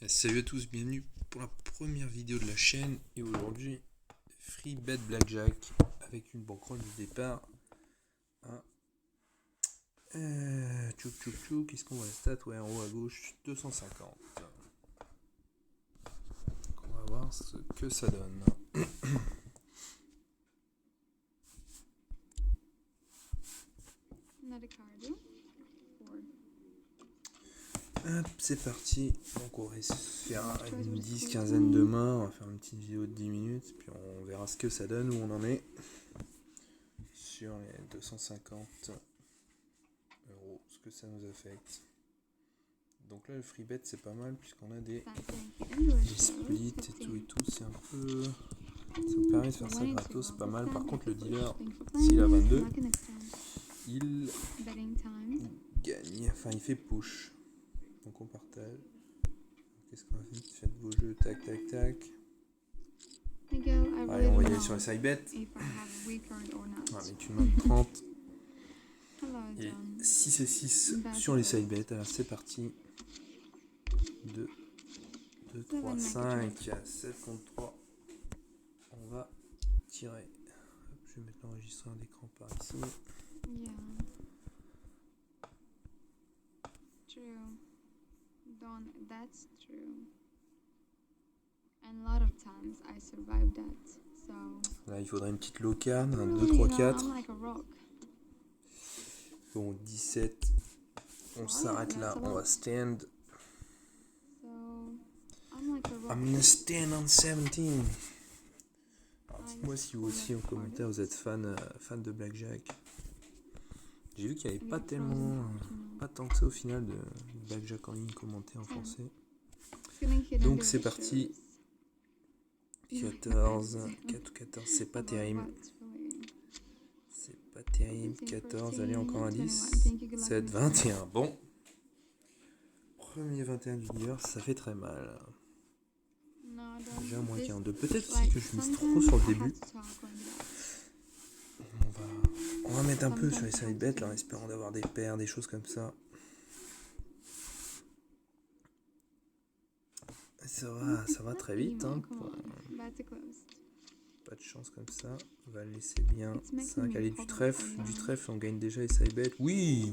Salut à tous, bienvenue pour la première vidéo de la chaîne. Et aujourd'hui, free bet blackjack avec une banquerolle de départ à qu'est-ce qu'on voit la stat? Ouais, en haut à gauche, 250. Donc on va voir ce que ça donne. Hop, c'est parti. Donc on va se faire une 10-15 de mains. On va faire une petite vidéo de 10 minutes. Puis on verra ce que ça donne, où on en est sur les 250 euros, ce que ça nous affecte. Donc là le free bet c'est pas mal puisqu'on a des splits et tout, c'est un peu... Ça me permet de faire ça gratos, c'est pas mal. Par contre le dealer, s'il a 22, il gagne, enfin il fait push. Donc on partage. Qu'est-ce qu'on fait? Faites vos jeux, tac tac tac. Allez, on va y aller sur les side bet. On va mettre une main de 30. Et 6 et 6 sur les side bet. Alors c'est parti. 2, 2, 3, 5, 7 contre 3. On va tirer. Hop, je vais mettre l'enregistreur d'écran par ici. Yeah. True. Don, that's true. And a lot of times I survived that. So. Là, il faudrait une petite locarne. 1, 2, 3, 4. I'm like a rock. Bon, 17. On s'arrête là. On va stand. So, I'm like a rock. I'm gonna stand on 17. Alors, dites-moi si vous aussi en commentaire vous êtes fan de blackjack. J'ai vu qu'il n'y avait pas tant que ça au final de blackjack en ligne commenté en français. Donc c'est parti. 14, 4 ou 14, c'est pas terrible. C'est pas terrible. 14, allez encore un 10. 7, 21. Bon. Premier 21 du dealer, ça fait très mal. Déjà moins 42. Peut-être aussi que je mise trop sur le début. On va mettre un peu sur les side bets là, en espérant d'avoir des paires, des choses comme ça. Ça va très vite. Hein, pas de chance comme ça. On va le laisser bien. 5, allez, du trèfle, on gagne déjà les side bets. Oui.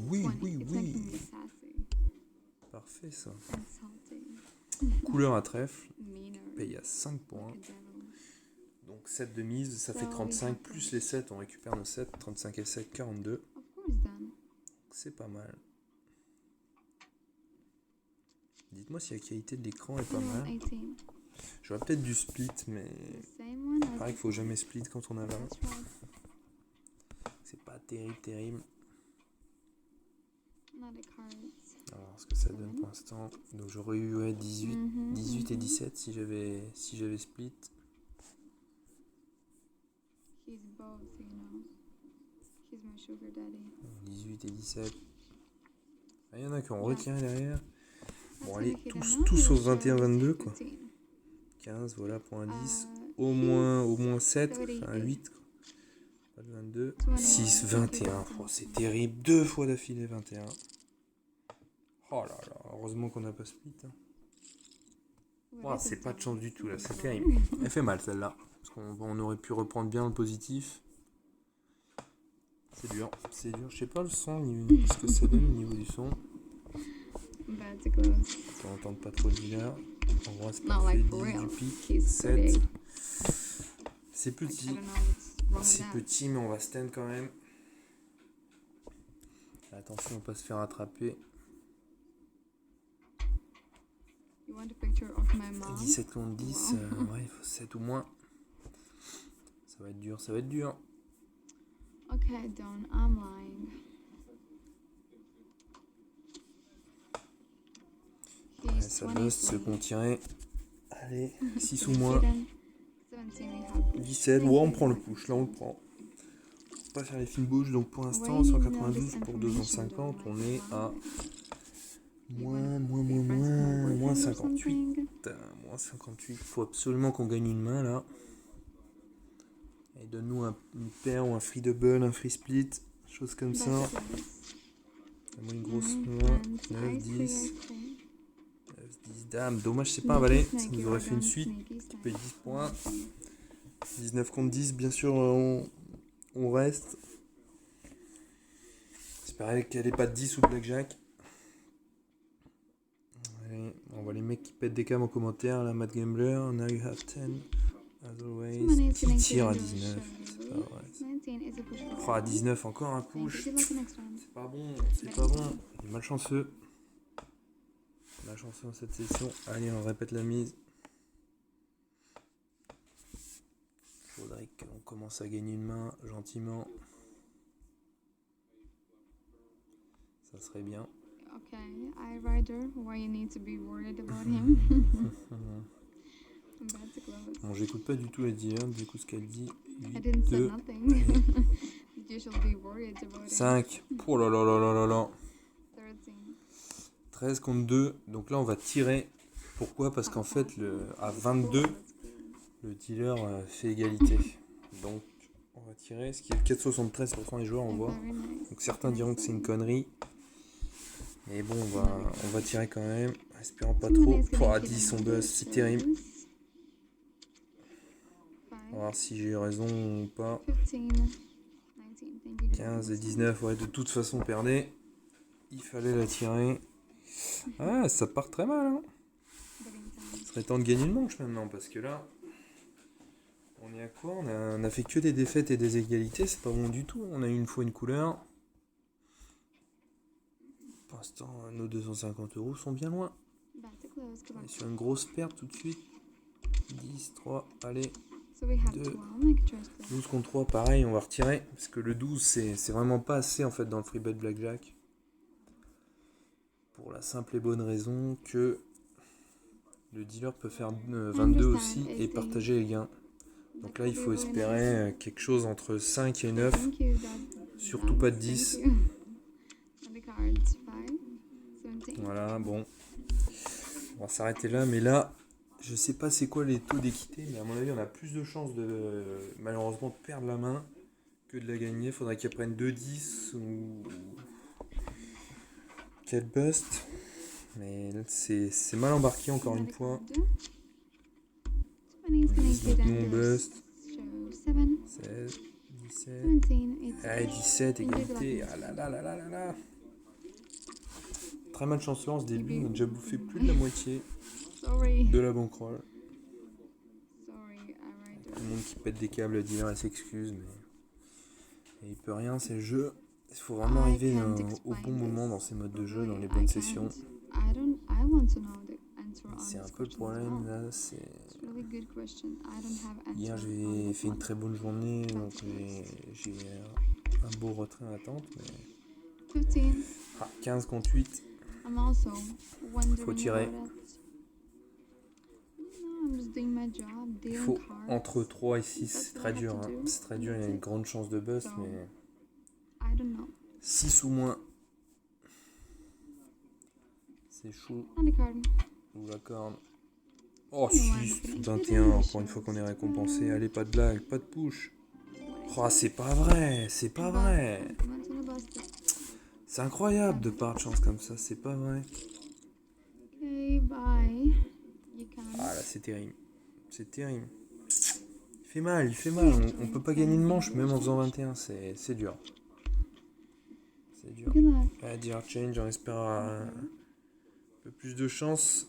Parfait ça. Couleur à trèfle. Paye à 5 points. Donc 7 de mise, ça fait 35. Plus les 7, on récupère nos 7. 35 et 7, 42. C'est pas mal. Dites-moi si la qualité de l'écran est pas mal. J'aurais peut-être du split, mais il paraît qu'il faut jamais split quand on a 20. C'est pas terrible. On va voir ce que ça donne pour l'instant. Donc j'aurais eu 18 et 17 si j'avais split. 18 et 17. Il y en a qui ont retiré derrière. Bon allez, tous sauf 21-22 quoi. 15, voilà pour un 10. Au moins 7, enfin 8 quoi. Pas de 22. 6, 21. Oh, c'est terrible. 2 fois d'affilée 21. Oh là là, heureusement qu'on n'a pas split. Hein. Oh, c'est pas de chance du tout là, c'est terrible. Elle fait mal celle-là. Parce qu'on aurait pu reprendre bien le positif. C'est dur. Je sais pas le son, ce que ça donne au niveau du son. On n'entend pas trop le dealer. On voit c'est parfait. 10 du pic. 7. C'est petit. Mais on va stand quand même. Attention, on peut se faire attraper. 17 contre 10. Ouais, il faut 7 ou moins. Ça va être dur. Okay, Don, I'm lying. Ouais, ça bosse, ce qu'on tirait. Allez, 6 ou moins. 17, ouais, on prend le push, là on le prend. On va pas faire les fines bouches, donc pour l'instant, 192 pour 250, on est à moins 58. Moins 58, faut absolument qu'on gagne une main là. Et donne-nous une paire ou un free double, un free split, chose comme ça. Moi une grosse main, 9, 10. 10 dames, dommage c'est pas un valet, ça nous aurait fait une suite qui paye 10 points. 19 contre 10, bien sûr on reste. J'espérais qu'elle ait pas de 10 ou de blackjack. Allez, on voit les mecs qui pètent des cams en commentaire, la Mad Gambler, now you have 10, as always, qui tire à 19, c'est pas vrai. Oh, à 19 encore un push, c'est pas bon, il est malchanceux. Malchanceux dans cette session, allez on répète la mise. Faudrait qu'on commence à gagner une main gentiment. Ça serait bien. Okay, I rider, why you need to be worried about him? I'm about to close. Bon, j'écoute pas du tout la dealer, j'écoute ce qu'elle dit. I 8, didn't say 2, nothing. You should be worried about 5. Oh là là là là là là. it. 13. 13 contre 2. Donc là, on va tirer. Pourquoi ? Parce qu'en fait, à 22, le dealer fait égalité. Donc, on va tirer. Ce qui est le 4,73% des joueurs, on voit. Donc, certains diront que c'est une connerie. Mais bon, on va tirer quand même. Espérant pas trop. À 10, on buzz. C'est terrible. On va voir si j'ai eu raison ou pas. 15 et 19. Ouais, de toute façon, on perdait. Il fallait la tirer. Ah, ça part très mal, hein. Il serait temps de gagner une manche maintenant, parce que là, on est à quoi ? On a fait que des défaites et des égalités, c'est pas bon du tout. On a eu une fois une couleur. Pour l'instant, nos 250 € sont bien loin. On est sur une grosse perte tout de suite. 10, 3, allez. 2, 12 contre 3, pareil, on va retirer. Parce que le 12, c'est vraiment pas assez en fait dans le free bet blackjack. Pour la simple et bonne raison que le dealer peut faire 22 aussi et partager les gains. Donc là, il faut espérer quelque chose entre 5 et 9. Surtout pas de 10. Voilà, bon. On va s'arrêter là. Mais là, je sais pas c'est quoi les taux d'équité. Mais à mon avis, on a plus de chances malheureusement de perdre la main que de la gagner. Faudrait qu'elle prenne 2-10 ou qu'elle bust. Mais c'est mal embarqué encore une fois. Donc nous on bust. 16, 17. Allez, 17, égalité. Ah là là là là là là. Très malchanceux en ce début. On a déjà bouffé plus de la moitié de la bankroll. Tout le monde qui pète des câbles, le dealer elle s'excuse. Mais il peut rien, c'est le jeu. Il faut vraiment arriver au bon moment dans ces modes de jeu, dans les bonnes sessions. C'est un peu le problème là, hier j'ai fait une très bonne journée, donc j'ai un beau retrait en attente, mais 15 contre 8, faut tirer. Il faut entre 3 et 6, c'est très dur, hein. C'est très dur, il y a une grande chance de bust, mais 6 ou moins. C'est chaud. Ou la corne. Oh, 6, 21, encore une fois qu'on est récompensé. Allez, pas de blague, pas de push. Oh, c'est pas vrai, c'est pas vrai. C'est incroyable de part de chance comme ça, c'est pas vrai. Ah là, c'est terrible. C'est terrible. Il fait mal, il fait mal. On peut pas gagner une manche même en faisant 21, c'est dur. C'est dur. Allez, dire change, on espère un peu plus de chance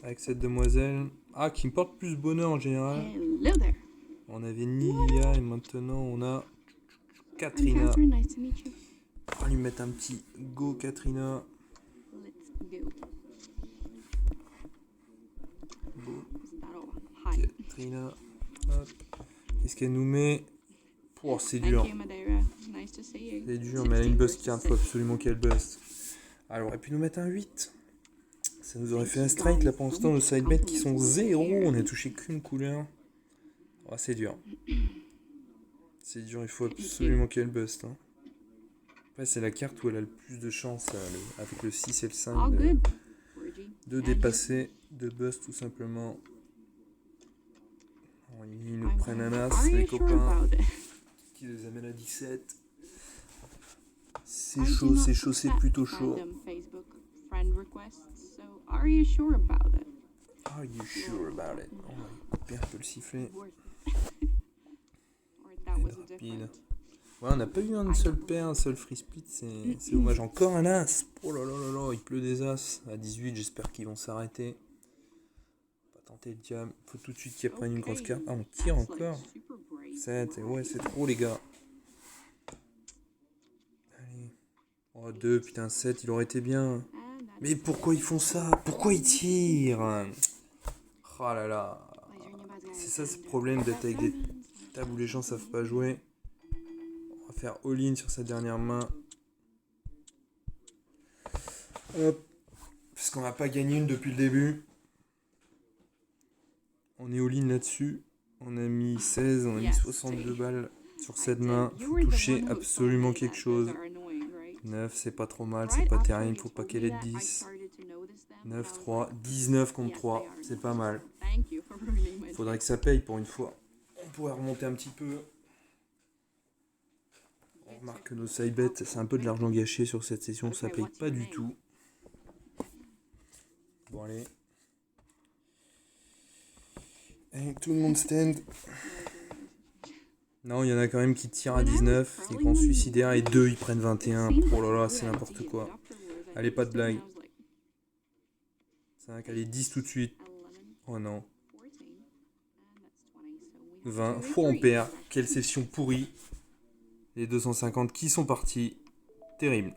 avec cette demoiselle. Ah, qui me porte plus bonheur en général. On avait Nilia et maintenant on a Katrina. On va lui mettre un petit go Katrina. Go. Katrina. Hop. Qu'est-ce qu'elle nous met? Oh, c'est dur. C'est dur, mais elle a une bust card, faut absolument qu'elle bust. Alors, elle aurait pu nous mettre un 8. Ça nous aurait fait un strike. Là, pour l'instant, nos side bets qui sont 0. On a touché qu'une couleur. Oh, c'est dur. C'est dur, il faut absolument qu'elle bust. Hein. Après, c'est la carte où elle a le plus de chance, avec le 6 et le 5, de dépasser, de bust tout simplement. Oh, ils nous prennent un as, les copains, qui les amènent à 17. C'est chaud, c'est plutôt chaud. friend requests, so are you sure about it? Are you sure about it? On va couper un peu le sifflet. Worth it. Or that was a Rapide. different. Ouais, on n'a pas eu un seul pair, un seul free split, c'est dommage. Encore un as. Oh là là là là, il pleut des as. À 18, j'espère qu'ils vont s'arrêter. On va tenter le diable. Faut tout de suite qu'ils prennent une grosse carte. Ah, on tire That's encore. like super brave. 7, ouais, c'est trop les gars. Allez. Oh, 2, putain, 7, il aurait été bien. And that's Mais pourquoi ils font ça? Pourquoi ils tirent? Oh là là. C'est ça ce problème d'être avec des tables où les gens savent pas jouer. On va faire all-in sur sa dernière main. Hop. Parce qu'on n'a pas gagné une depuis le début. On est all-in là-dessus. On a mis 16, on a mis 62 balles sur cette main. Faut toucher absolument quelque chose. 9, c'est pas trop mal, c'est pas terrible, faut pas qu'elle ait de 10. 9, 3, 19 contre 3, c'est pas mal. Faudrait que ça paye pour une fois. On pourrait remonter un petit peu. On remarque que nos side bets, c'est un peu de l'argent gâché sur cette session, ça paye pas du tout. Bon allez. Allez, tout le monde stand. Non, il y en a quand même qui tirent à 19, des grands suicidaires, et 2 ils prennent 21. Oh là là, c'est n'importe quoi. Allez, pas de blague. 5, allez, 10 tout de suite. Oh non. 20, fois on perd. Quelle session pourrie. Les 250 qui sont partis. Terrible.